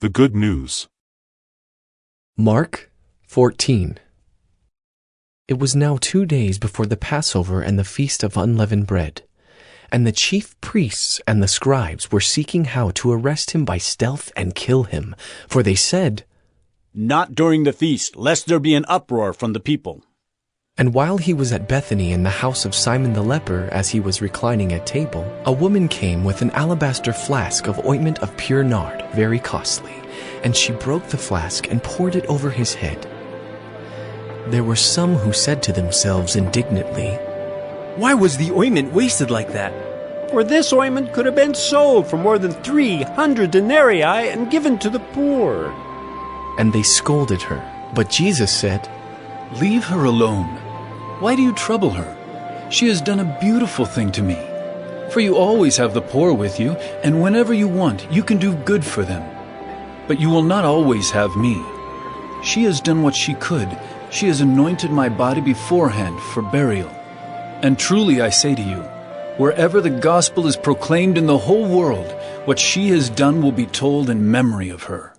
The Good News. Mark 14. It was now 2 days before the Passover and the Feast of Unleavened Bread, and the chief priests and the scribes were seeking how to arrest him by stealth and kill him, for they said, "Not during the feast, lest there be an uproar from the people." And while he was at Bethany in the house of Simon the leper, as he was reclining at table, a woman came with an alabaster flask of ointment of pure nard, very costly, and she broke the flask and poured it over his head. There were some who said to themselves indignantly, "Why was the ointment wasted like that? For this ointment could have been sold for more than 300 denarii and given to the poor." And they scolded her. But Jesus said, "Leave her alone. Why do you trouble her? She has done a beautiful thing to me. For you always have the poor with you, and whenever you want, you can do good for them. But you will not always have me. She has done what she could. She has anointed my body beforehand for burial. And truly I say to you, wherever the gospel is proclaimed in the whole world, what she has done will be told in memory of her."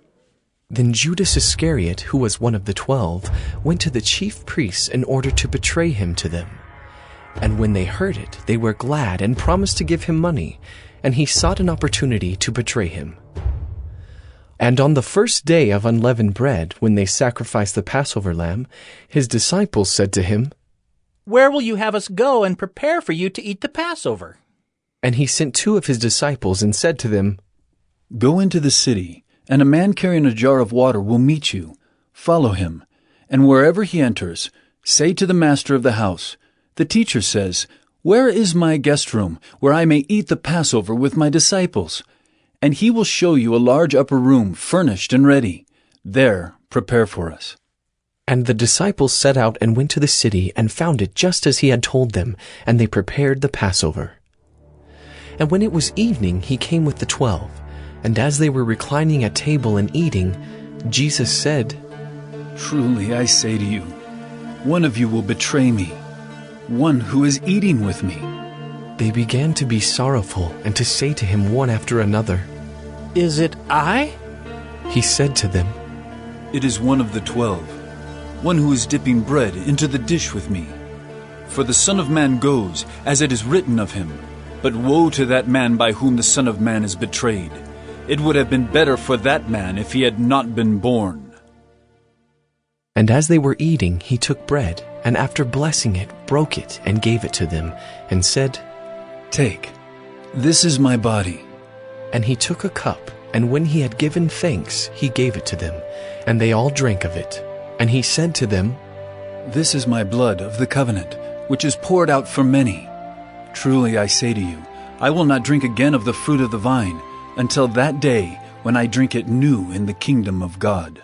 Then Judas Iscariot, who was one of the 12, went to the chief priests in order to betray him to them. And when they heard it, they were glad and promised to give him money, and he sought an opportunity to betray him. And on the first day of unleavened bread, when they sacrificed the Passover lamb, his disciples said to him, "Where will you have us go and prepare for you to eat the Passover?" And he sent 2 of his disciples and said to them, "Go into the city, and a man carrying a jar of water will meet you. Follow him, and wherever he enters, say to the master of the house, 'The teacher says, where is my guest room, where I may eat the Passover with my disciples?' And he will show you a large upper room, furnished and ready. There prepare for us." And the disciples set out and went to the city and found it just as he had told them, and they prepared the Passover. And when it was evening, he came with the 12. And as they were reclining at table and eating, Jesus said, "Truly I say to you, one of you will betray me, one who is eating with me." They began to be sorrowful and to say to him one after another, "Is it I?" He said to them, "It is one of the 12, one who is dipping bread into the dish with me. For the Son of Man goes, as it is written of him. But woe to that man by whom the Son of Man is betrayed. It would have been better for that man if he had not been born." And as they were eating, he took bread, and after blessing it, broke it and gave it to them, and said, "Take, this is my body." And he took a cup, and when he had given thanks, he gave it to them, and they all drank of it. And he said to them, "This is my blood of the covenant, which is poured out for many. Truly I say to you, I will not drink again of the fruit of the vine, until that day when I drink it new in the kingdom of God."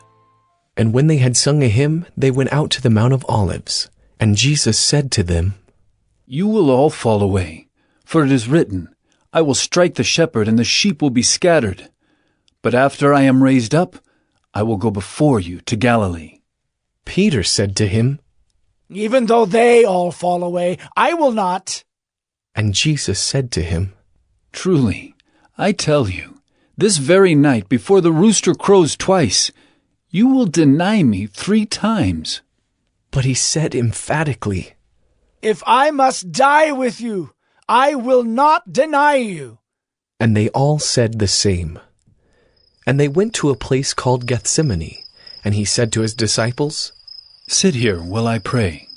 And when they had sung a hymn, they went out to the Mount of Olives. And Jesus said to them, "You will all fall away, for it is written, I will strike the shepherd, and the sheep will be scattered. But after I am raised up, I will go before you to Galilee." Peter said to him, "Even though they all fall away, I will not." And Jesus said to him, "Truly, I tell you, this very night before the rooster crows twice, you will deny me 3 times. But he said emphatically, "If I must die with you, I will not deny you." And they all said the same. And they went to a place called Gethsemane, and he said to his disciples, "Sit here while I pray."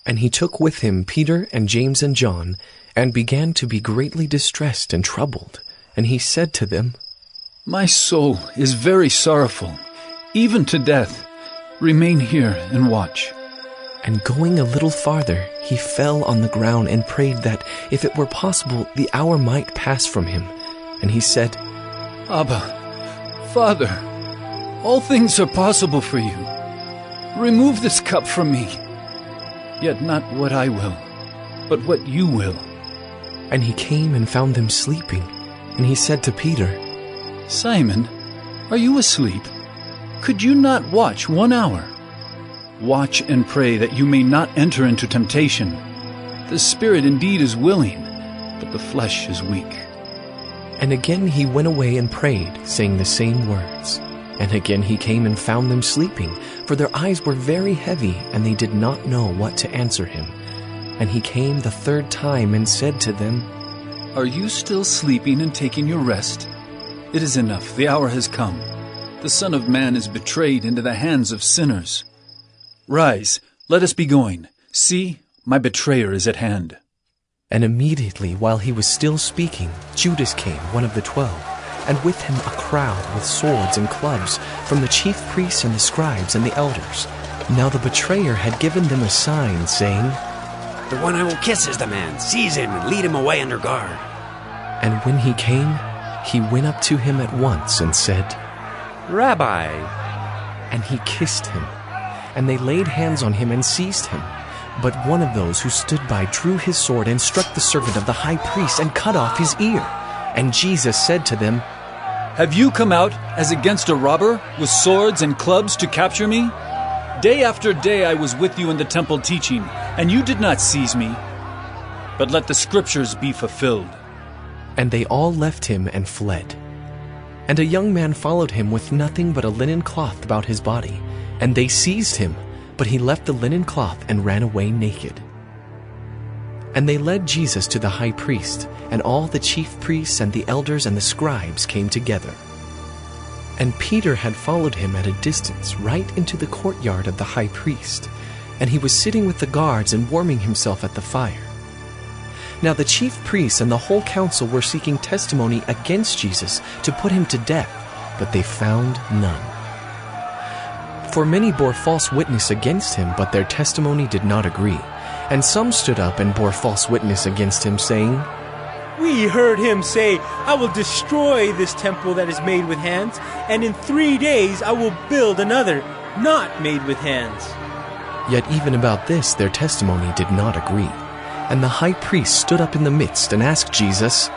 And he took with him Peter and James and John, and began to be greatly distressed and troubled. And he said to them, "My soul is very sorrowful, even to death. Remain here and watch." And going a little farther, he fell on the ground and prayed that, if it were possible, the hour might pass from him. And he said, "Abba, Father, all things are possible for you. Remove this cup from me. Yet not what I will, but what you will." And he came and found them sleeping. And he said to Peter, "Simon, are you asleep? Could you not watch 1 hour? Watch and pray that you may not enter into temptation. The spirit indeed is willing, but the flesh is weak." And again he went away and prayed, saying the same words. And again he came and found them sleeping, for their eyes were very heavy, and they did not know what to answer him. And he came the third time and said to them, Are you still sleeping and taking your rest? It is enough, the hour has come. The Son of Man is betrayed into the hands of sinners. Rise, let us be going. See, my betrayer is at hand. And immediately while he was still speaking, Judas came, one of the 12, and with him a crowd with swords and clubs from the chief priests and the scribes and the elders. Now the betrayer had given them a sign, saying, The one I will kiss is the man. Seize him and lead him away under guard. And when he came, he went up to him at once and said, Rabbi. And he kissed him. And they laid hands on him and seized him. But one of those who stood by drew his sword and struck the servant of the high priest and cut off his ear. And Jesus said to them, Have you come out as against a robber with swords and clubs to capture me? Day after day I was with you in the temple teaching, and you did not seize me. But let the scriptures be fulfilled. And they all left him and fled. And a young man followed him with nothing but a linen cloth about his body. And they seized him, but he left the linen cloth and ran away naked. And they led Jesus to the high priest, and all the chief priests and the elders and the scribes came together. And Peter had followed him at a distance right into the courtyard of the high priest, and he was sitting with the guards and warming himself at the fire. Now the chief priests and the whole council were seeking testimony against Jesus to put him to death, but they found none. For many bore false witness against him, but their testimony did not agree. And some stood up and bore false witness against him, saying, We heard him say, I will destroy this temple that is made with hands, and in 3 days I will build another, not made with hands. Yet even about this their testimony did not agree. And the high priest stood up in the midst and asked Jesus,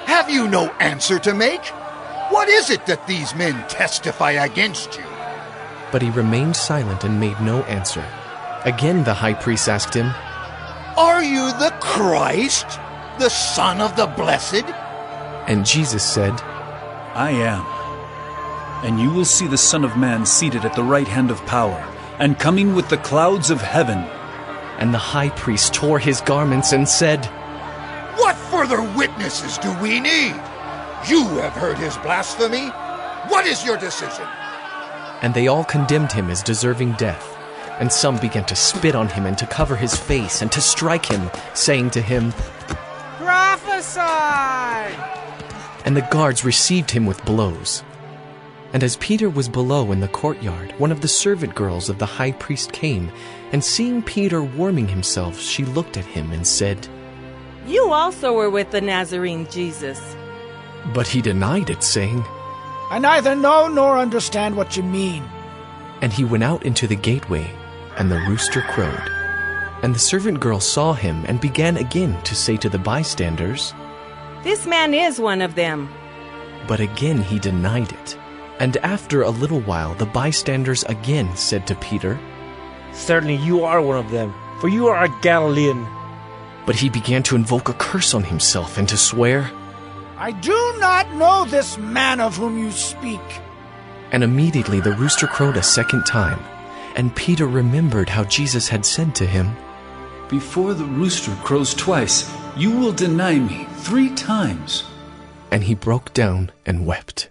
Have you no answer to make? What is it that these men testify against you? But he remained silent and made no answer. Again the high priest asked him, Are you the Christ, the Son of the Blessed? And Jesus said, I am. And you will see the Son of Man seated at the right hand of power, and coming with the clouds of heaven. And the high priest tore his garments and said, What further witnesses do we need? You have heard his blasphemy. What is your decision? And they all condemned him as deserving death. And some began to spit on him and to cover his face and to strike him, saying to him, Prophesy! And the guards received him with blows. And as Peter was below in the courtyard, one of the servant girls of the high priest came, and seeing Peter warming himself, she looked at him and said, You also were with the Nazarene Jesus. But he denied it, saying, I neither know nor understand what you mean. And he went out into the gateway, and the rooster crowed. And the servant girl saw him and began again to say to the bystanders, This man is one of them. But again he denied it. And after a little while the bystanders again said to Peter, Certainly you are one of them, for you are a Galilean. But he began to invoke a curse on himself and to swear, I do not know this man of whom you speak. And immediately the rooster crowed a second time. And Peter remembered how Jesus had said to him, Before the rooster crows twice, you will deny me 3 times. And he broke down and wept.